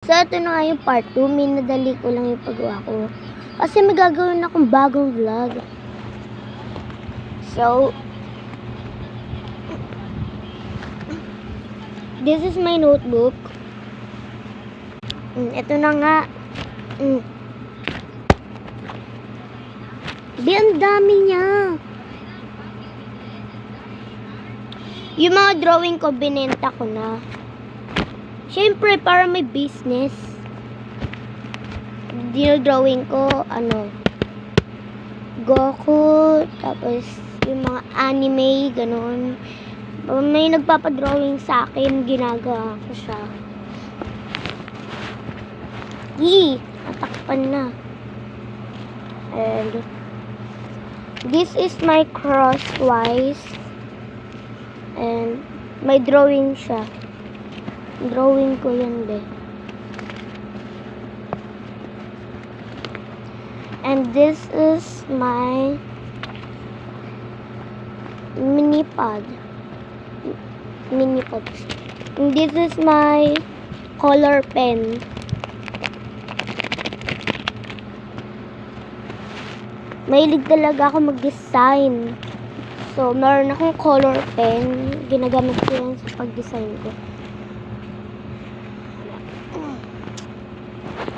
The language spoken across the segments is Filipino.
So, ito na nga yung part 2. Minadali ko lang yung paggawa ko. Kasi may gagawin akong bagong vlog. So, this is my notebook. Ito na nga. Di, ang dami niya. Yung mga drawing ko, binenta ko na. Siyempre, para may business. Drawing ko, Goku, tapos yung mga anime, ganun. May nagpapadrawing sa akin, ginagawa ko siya. Natakpan na. And this is my crosswise. And may drawing siya. Drawing ko yan be. And this is my mini pad. And this is my color pen. Mahilig talaga ako mag-design. So, meron akong color pen. Ginagamit ko yan sa pag-design ko.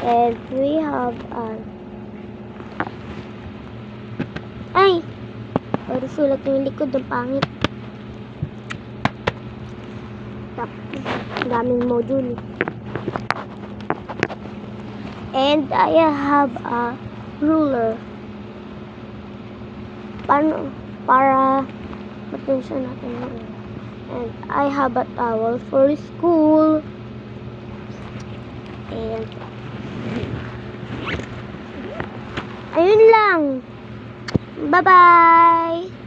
And we have Pero sulat yung likod, ang pangit. Tapos, daming module. And I have a ruler. Para matensya natin yun. And I have a towel for school. And ayun lang. Bye-bye!